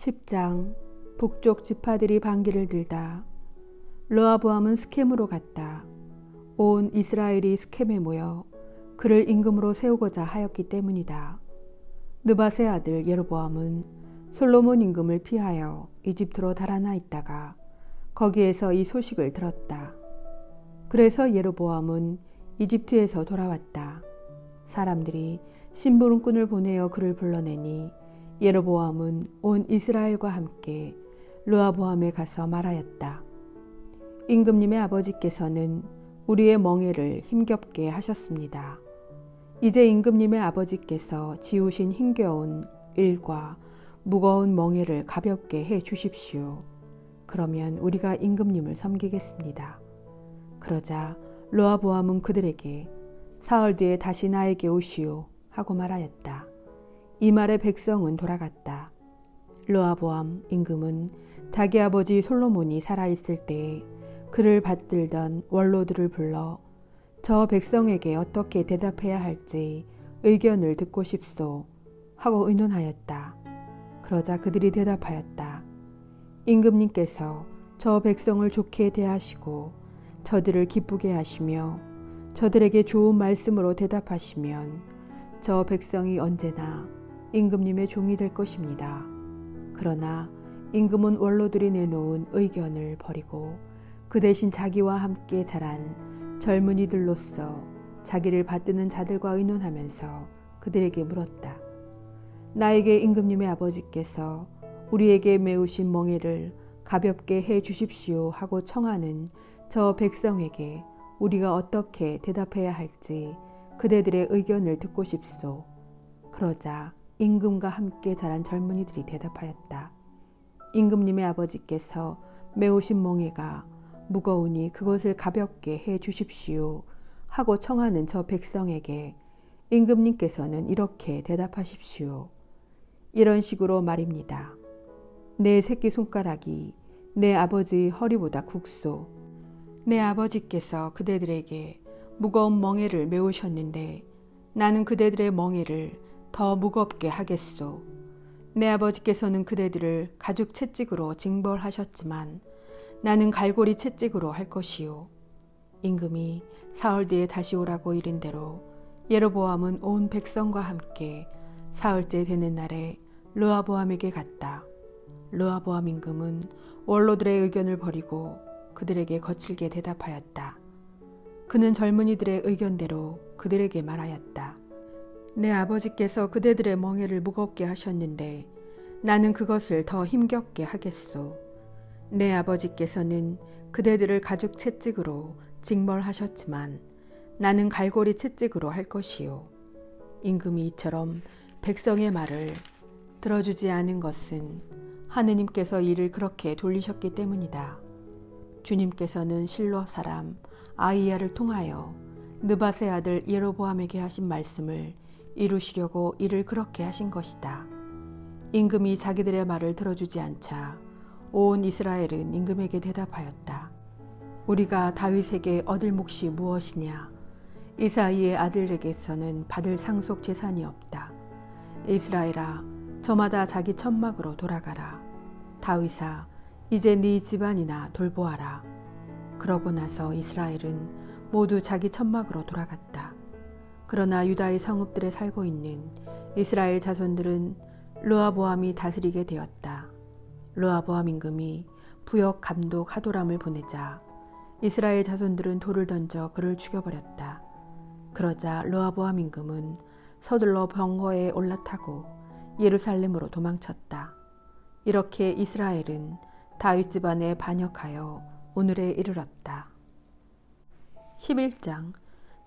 10장. 북쪽 지파들이 반기를 들다. 르호보암은 스켐으로 갔다. 온 이스라엘이 스켐에 모여 그를 임금으로 세우고자 하였기 때문이다. 느밧의 아들 예로보암은 솔로몬 임금을 피하여 이집트로 달아나 있다가 거기에서 이 소식을 들었다. 그래서 예로보암은 이집트에서 돌아왔다. 사람들이 심부름꾼을 보내어 그를 불러내니 예로보암은 온 이스라엘과 함께 르호보암에 가서 말하였다. 임금님의 아버지께서는 우리의 멍에를 힘겹게 하셨습니다. 이제 임금님의 아버지께서 지우신 힘겨운 일과 무거운 멍에를 가볍게 해 주십시오. 그러면 우리가 임금님을 섬기겠습니다. 그러자 르호보암은 그들에게 사흘 뒤에 다시 나에게 오시오 하고 말하였다. 이 말에 백성은 돌아갔다. 르호보암 임금은 자기 아버지 솔로몬이 살아있을 때에 그를 받들던 원로들을 불러 저 백성에게 어떻게 대답해야 할지 의견을 듣고 싶소 하고 의논하였다. 그러자 그들이 대답하였다. 임금님께서 저 백성을 좋게 대하시고 저들을 기쁘게 하시며 저들에게 좋은 말씀으로 대답하시면 저 백성이 언제나 임금님의 종이 될 것입니다. 그러나 임금은 원로들이 내놓은 의견을 버리고 그 대신 자기와 함께 자란 젊은이들로서 자기를 받드는 자들과 의논하면서 그들에게 물었다. 나에게 임금님의 아버지께서 우리에게 메우신 멍에를 가볍게 해 주십시오 하고 청하는 저 백성에게 우리가 어떻게 대답해야 할지 그대들의 의견을 듣고 싶소. 그러자 임금과 함께 자란 젊은이들이 대답하였다. 임금님의 아버지께서 메우신 멍에가 무거우니 그것을 가볍게 해 주십시오 하고 청하는 저 백성에게 임금님께서는 이렇게 대답하십시오. 이런 식으로 말입니다. 내 새끼손가락이 내 아버지의 허리보다 굵소. 내 아버지께서 그대들에게 무거운 멍에를 메우셨는데 나는 그대들의 멍에를 더 무겁게 하겠소. 내 아버지께서는 그대들을 가죽 채찍으로 징벌하셨지만 나는 갈고리 채찍으로 할 것이요. 임금이 사흘 뒤에 다시 오라고 이른 대로 예로보암은 온 백성과 함께 사흘째 되는 날에 르호보암에게 갔다. 르호보암 임금은 원로들의 의견을 버리고 그들에게 거칠게 대답하였다. 그는 젊은이들의 의견대로 그들에게 말하였다. 내 아버지께서 그대들의 멍에를 무겁게 하셨는데 나는 그것을 더 힘겹게 하겠소. 내 아버지께서는 그대들을 가죽 채찍으로 징벌하셨지만 나는 갈고리 채찍으로 할 것이요. 임금이 이처럼 백성의 말을 들어주지 않은 것은 하느님께서 이를 그렇게 돌리셨기 때문이다. 주님께서는 실로 사람 아히야를 통하여 느밧의 아들 예로보암에게 하신 말씀을 이루시려고 이를 그렇게 하신 것이다. 임금이 자기들의 말을 들어주지 않자 온 이스라엘은 임금에게 대답하였다. 우리가 다윗에게 얻을 몫이 무엇이냐? 이사이의 아들에게서는 받을 상속 재산이 없다. 이스라엘아, 저마다 자기 천막으로 돌아가라. 다윗아, 이제 네 집안이나 돌보아라. 그러고 나서 이스라엘은 모두 자기 천막으로 돌아갔다. 그러나 유다의 성읍들에 살고 있는 이스라엘 자손들은 르호보암이 다스리게 되었다. 르호보암 임금이 부역 감독 하도람을 보내자 이스라엘 자손들은 돌을 던져 그를 죽여버렸다. 그러자 르호보암 임금은 서둘러 병거에 올라타고 예루살렘으로 도망쳤다. 이렇게 이스라엘은 다윗 집안에 반역하여 오늘에 이르렀다. 11장.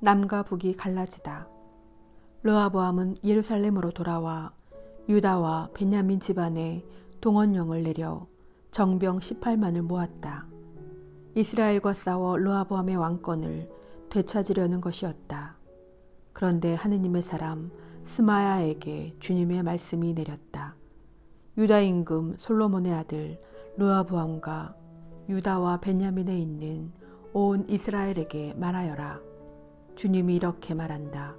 남과 북이 갈라지다. 르호보암은 예루살렘으로 돌아와 유다와 베냐민 집안에 동원령을 내려 정병 18만을 모았다. 이스라엘과 싸워 르호보암의 왕권을 되찾으려는 것이었다. 그런데 하느님의 사람 스마야에게 주님의 말씀이 내렸다. 유다 임금 솔로몬의 아들 르호보암과 유다와 베냐민에 있는 온 이스라엘에게 말하여라. 주님이 이렇게 말한다.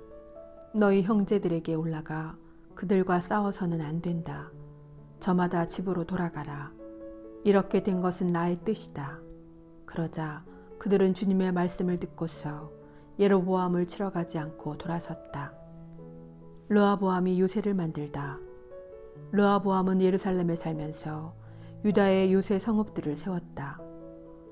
너희 형제들에게 올라가 그들과 싸워서는 안 된다. 저마다 집으로 돌아가라. 이렇게 된 것은 나의 뜻이다. 그러자 그들은 주님의 말씀을 듣고서 예로보암을 치러 가지 않고 돌아섰다. 르호보암이 요새를 만들다. 르호보암은 예루살렘에 살면서 유다의 요새 성읍들을 세웠다.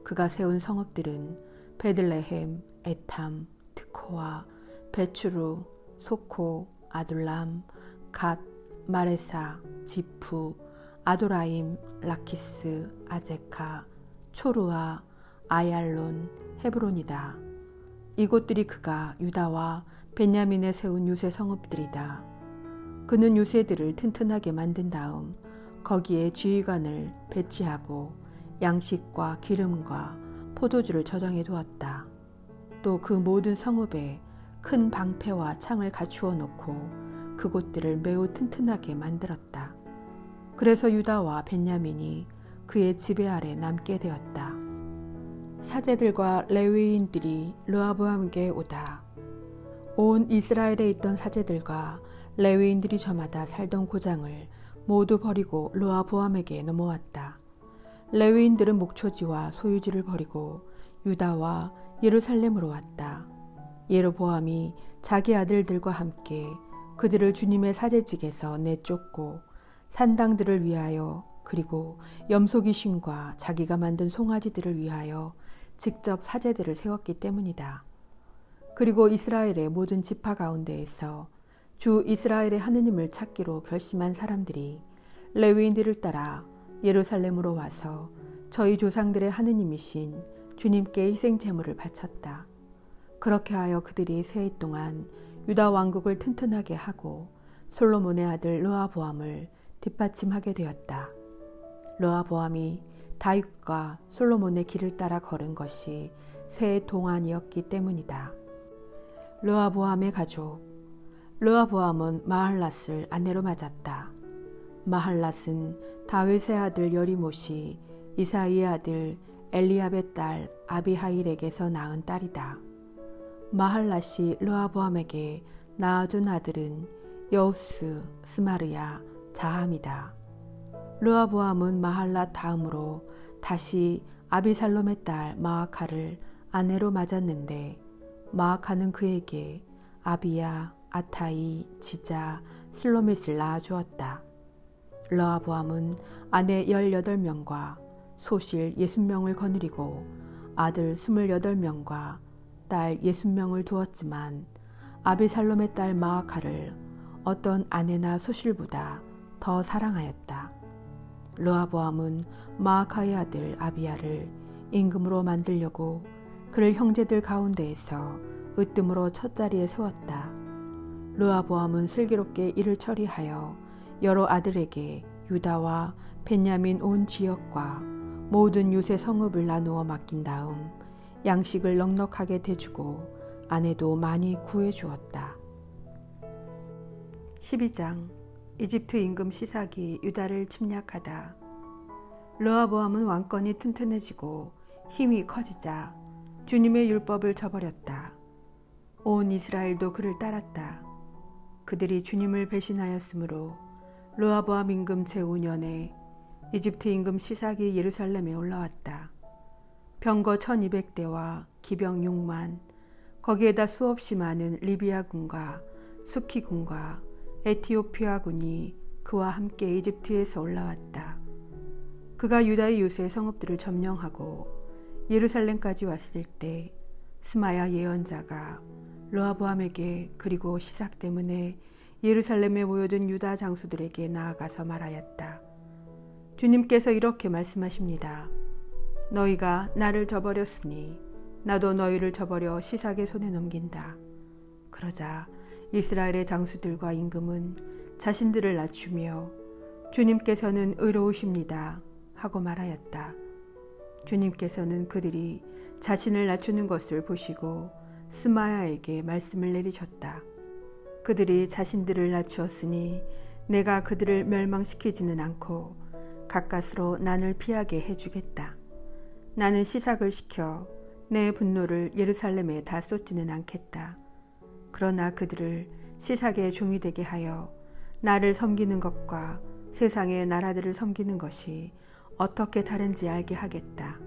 그가 세운 성읍들은 베들레헴, 에탐, 드코와, 베추루, 소코, 아둘람, 갓, 마레사, 지프, 아도라임, 라키스, 아제카, 초르아, 아얄론, 헤브론이다. 이곳들이 그가 유다와 베냐민에 세운 요새 성읍들이다. 그는 요새들을 튼튼하게 만든 다음 거기에 지휘관을 배치하고 양식과 기름과 포도주를 저장해 두었다. 또 그 모든 성읍에 큰 방패와 창을 갖추어 놓고 그곳들을 매우 튼튼하게 만들었다. 그래서 유다와 벤야민이 그의 지배 아래 남게 되었다. 사제들과 레위인들이 르호보암에게 오다. 온 이스라엘에 있던 사제들과 레위인들이 저마다 살던 고장을 모두 버리고 르호보암에게 넘어왔다. 레위인들은 목초지와 소유지를 버리고 유다와 예루살렘으로 왔다. 예로보암이 자기 아들들과 함께 그들을 주님의 사제직에서 내쫓고 산당들을 위하여 그리고 염소귀신과 자기가 만든 송아지들을 위하여 직접 사제들을 세웠기 때문이다. 그리고 이스라엘의 모든 지파 가운데에서 주 이스라엘의 하느님을 찾기로 결심한 사람들이 레위인들을 따라 예루살렘으로 와서 저희 조상들의 하느님이신 주님께 희생 제물을 바쳤다. 그렇게 하여 그들이 세 해 동안 유다 왕국을 튼튼하게 하고 솔로몬의 아들 르호보암을 뒷받침하게 되었다. 르호보암이 다윗과 솔로몬의 길을 따라 걸은 것이 세 해 동안이었기 때문이다. 르호보암의 가족. 르호보암은 마할랏을 아내로 맞았다. 마할랏은 다윗의 아들 여리못이 이사이의 아들 엘리압의 딸 아비하일에게서 낳은 딸이다. 마할랏이 르호보암에게 낳아준 아들은 여우스, 스마르야, 자함이다. 르호보암은 마할랏 다음으로 다시 아비살롬의 딸 마아카를 아내로 맞았는데 마아카는 그에게 아비야, 아타이, 지자, 슬로밋을 낳아주었다. 르호보암은 아내 18명과 소실 60명을 거느리고 아들 28명과 딸 60명을 두었지만 아비살롬의 딸 마아카를 어떤 아내나 소실보다 더 사랑하였다. 르호보암은 마아카의 아들 아비야를 임금으로 만들려고 그를 형제들 가운데에서 으뜸으로 첫자리에 세웠다. 르호보암은 슬기롭게 일을 처리하여 여러 아들에게 유다와 벤야민 온 지역과 모든 요새 성읍을 나누어 맡긴 다음 양식을 넉넉하게 대주고 아내도 많이 구해주었다. 12장 이집트 임금 시삭이 유다를 침략하다. 르호보암은 왕권이 튼튼해지고 힘이 커지자 주님의 율법을 저버렸다. 온 이스라엘도 그를 따랐다. 그들이 주님을 배신하였으므로 르호보암 임금 제5년에 이집트 임금 시삭이 예루살렘에 올라왔다. 병거 1200대와 기병 6만, 거기에다 수없이 많은 리비아군과 수키군과 에티오피아군이 그와 함께 이집트에서 올라왔다. 그가 유다의 요새 성읍들을 점령하고 예루살렘까지 왔을 때 스마야 예언자가 르호보암에게 그리고 시삭 때문에 예루살렘에 모여든 유다 장수들에게 나아가서 말하였다. 주님께서 이렇게 말씀하십니다. 너희가 나를 저버렸으니 나도 너희를 저버려 시삭의 손에 넘긴다. 그러자 이스라엘의 장수들과 임금은 자신들을 낮추며 주님께서는 의로우십니다 하고 말하였다. 주님께서는 그들이 자신을 낮추는 것을 보시고 스마야에게 말씀을 내리셨다. 그들이 자신들을 낮추었으니 내가 그들을 멸망시키지는 않고 가까스로 난을 피하게 해주겠다. 나는 시삭을 시켜 내 분노를 예루살렘에 다 쏟지는 않겠다. 그러나 그들을 시삭의 종이 되게 하여 나를 섬기는 것과 세상의 나라들을 섬기는 것이 어떻게 다른지 알게 하겠다.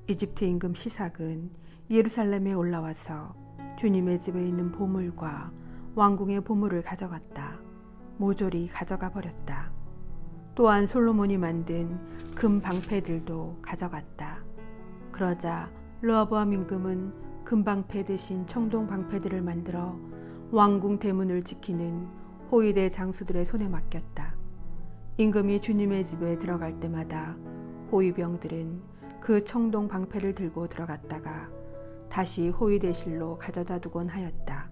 이집트 임금 시삭은 예루살렘에 올라와서 주님의 집에 있는 보물과 왕궁의 보물을 가져갔다. 모조리 가져가 버렸다. 또한 솔로몬이 만든 금 방패들도 가져갔다. 그러자 르호보암 임금은 금 방패 대신 청동 방패들을 만들어 왕궁 대문을 지키는 호위대 장수들의 손에 맡겼다. 임금이 주님의 집에 들어갈 때마다 호위병들은 그 청동 방패를 들고 들어갔다가 다시 호위대실로 가져다 두곤 하였다.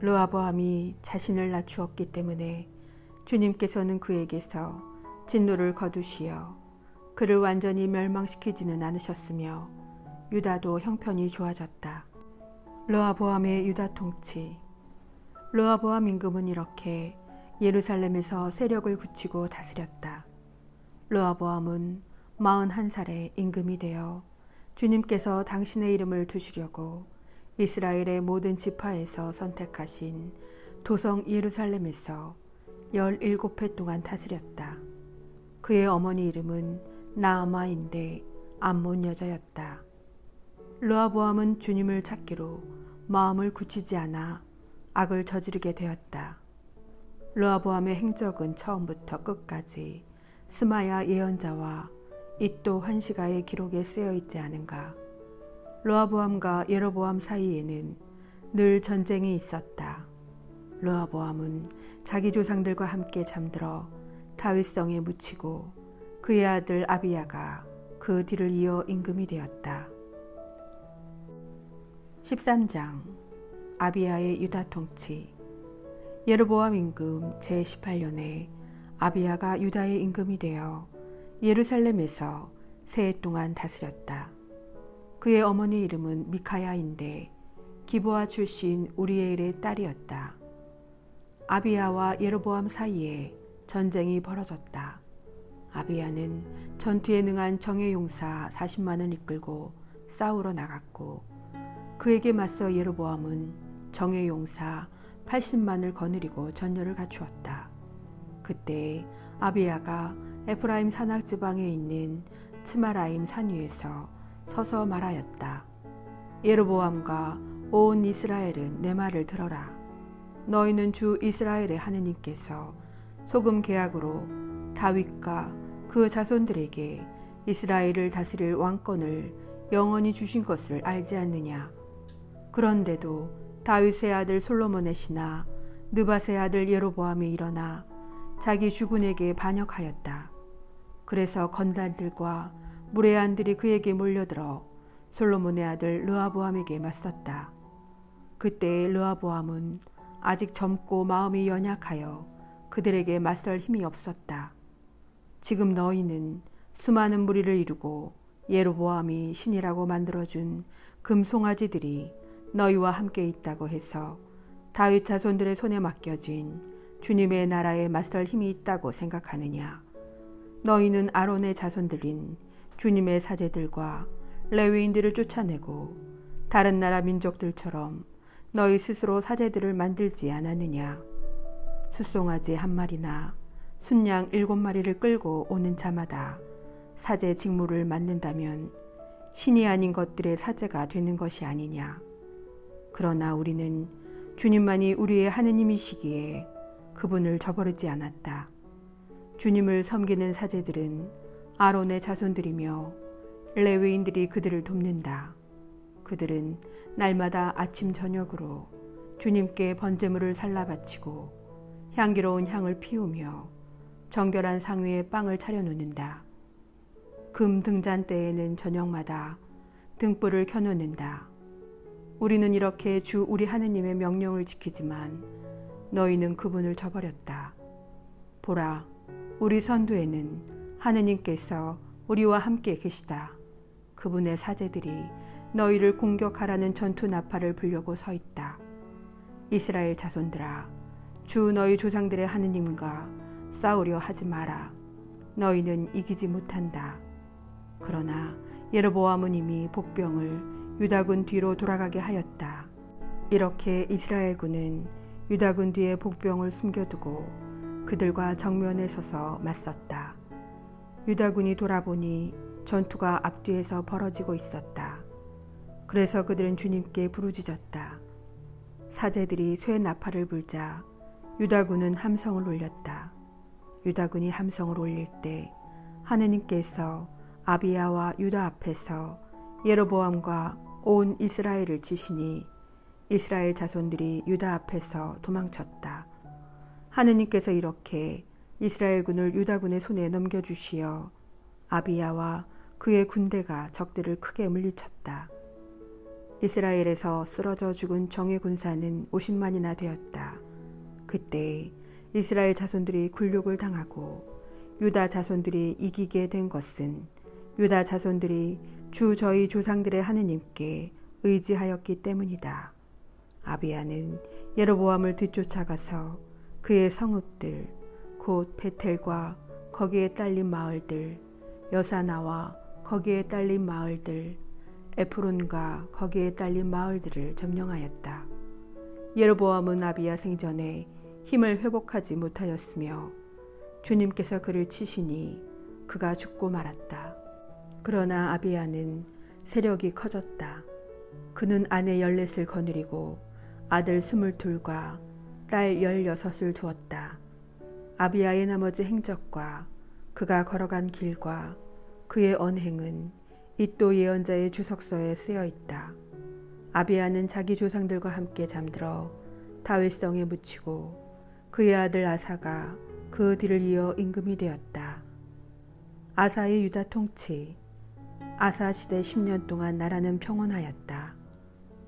르호보암이 자신을 낮추었기 때문에 주님께서는 그에게서 진노를 거두시어 그를 완전히 멸망시키지는 않으셨으며 유다도 형편이 좋아졌다. 르호보암의 유다 통치. 르호보암 임금은 이렇게 예루살렘에서 세력을 굳히고 다스렸다. 르호보암은 41살에 임금이 되어 주님께서 당신의 이름을 두시려고 이스라엘의 모든 지파에서 선택하신 도성 예루살렘에서 17해 동안 다스렸다. 그의 어머니 이름은 나아마인데 암몬 여자였다. 르호보암은 주님을 찾기로 마음을 굳히지 않아 악을 저지르게 되었다. 르호보암의 행적은 처음부터 끝까지 스마야 예언자와 잇도 환시가의 기록에 쓰여 있지 않은가. 르호보암과 예로보암 사이에는 늘 전쟁이 있었다. 르호보암은 자기 조상들과 함께 잠들어 다윗성에 묻히고 그의 아들 아비야가 그 뒤를 이어 임금이 되었다. 13장 아비야의 유다 통치. 예로보암 임금 제18년에 아비야가 유다의 임금이 되어 예루살렘에서 세 해 동안 다스렸다. 그의 어머니 이름은 미카야인데 기브아 출신 우리엘의 딸이었다. 아비야와 예로보암 사이에 전쟁이 벌어졌다. 아비야는 전투에 능한 정예용사 40만을 이끌고 싸우러 나갔고 그에게 맞서 예로보암은 정예용사 80만을 거느리고 전열을 갖추었다. 그때 아비야가 에프라임 산악 지방에 있는 츠마라임 산 위에서 서서 말하였다. 예로보암과 온 이스라엘은 내 말을 들어라. 너희는 주 이스라엘의 하느님께서 소금 계약으로 다윗과 그 자손들에게 이스라엘을 다스릴 왕권을 영원히 주신 것을 알지 않느냐. 그런데도 다윗의 아들 솔로몬의 신하 느밧의 아들 예로보암이 일어나 자기 주군에게 반역하였다. 그래서 건달들과 무레한들이 그에게 몰려들어 솔로몬의 아들 르호보암에게 맞섰다. 그때 르호보암은 아직 젊고 마음이 연약하여 그들에게 맞설 힘이 없었다. 지금 너희는 수많은 무리를 이루고 예로보암이 신이라고 만들어준 금송아지들이 너희와 함께 있다고 해서 다윗 자손들의 손에 맡겨진 주님의 나라에 맞설 힘이 있다고 생각하느냐. 너희는 아론의 자손들인 주님의 사제들과 레위인들을 쫓아내고 다른 나라 민족들처럼 너희 스스로 사제들을 만들지 않았느냐. 숫송아지 한 마리나 순양 7마리를 끌고 오는 자마다 사제 직무를 맡는다면 신이 아닌 것들의 사제가 되는 것이 아니냐. 그러나 우리는 주님만이 우리의 하느님이시기에 그분을 저버리지 않았다. 주님을 섬기는 사제들은 아론의 자손들이며 레위인들이 그들을 돕는다. 그들은 날마다 아침 저녁으로 주님께 번제물을 살라 바치고 향기로운 향을 피우며 정결한 상 위에 빵을 차려놓는다. 금 등잔 때에는 저녁마다 등불을 켜놓는다. 우리는 이렇게 주 우리 하느님의 명령을 지키지만 너희는 그분을 저버렸다. 보라, 우리 선두에는 하느님께서 우리와 함께 계시다. 그분의 사제들이 너희를 공격하라는 전투 나팔을 불려고 서 있다. 이스라엘 자손들아, 주 너희 조상들의 하느님과 싸우려 하지 마라. 너희는 이기지 못한다. 그러나 예로보암은 이미 복병을 유다군 뒤로 돌아가게 하였다. 이렇게 이스라엘군은 유다군 뒤에 복병을 숨겨두고 그들과 정면에 서서 맞섰다. 유다군이 돌아보니 전투가 앞뒤에서 벌어지고 있었다. 그래서 그들은 주님께 부르짖었다. 사제들이 쇠 나팔을 불자 유다군은 함성을 올렸다. 유다군이 함성을 올릴 때 하느님께서 아비야와 유다 앞에서 예로보암과 온 이스라엘을 치시니 이스라엘 자손들이 유다 앞에서 도망쳤다. 하느님께서 이렇게 이스라엘군을 유다군의 손에 넘겨주시어 아비야와 그의 군대가 적들을 크게 물리쳤다. 이스라엘에서 쓰러져 죽은 정예 군사는 50만이나 되었다. 그때 이스라엘 자손들이 굴욕을 당하고 유다 자손들이 이기게 된 것은 유다 자손들이 주 저희 조상들의 하느님께 의지하였기 때문이다. 아비야는 예로보암을 뒤쫓아가서 그의 성읍들 곧 베텔과 거기에 딸린 마을들, 여사나와 거기에 딸린 마을들, 에프론과 거기에 딸린 마을들을 점령하였다. 예로보암은 아비야 생전에 힘을 회복하지 못하였으며 주님께서 그를 치시니 그가 죽고 말았다. 그러나 아비야는 세력이 커졌다. 그는 아내 14을 거느리고 아들 22과 딸 16을 두었다. 아비야의 나머지 행적과 그가 걸어간 길과 그의 언행은 이도 예언자의 주석서에 쓰여 있다. 아비야는 자기 조상들과 함께 잠들어 다윗성에 묻히고 그의 아들 아사가 그 뒤를 이어 임금이 되었다. 아사의 유다 통치. 아사 시대 10년 동안 나라는 평온하였다.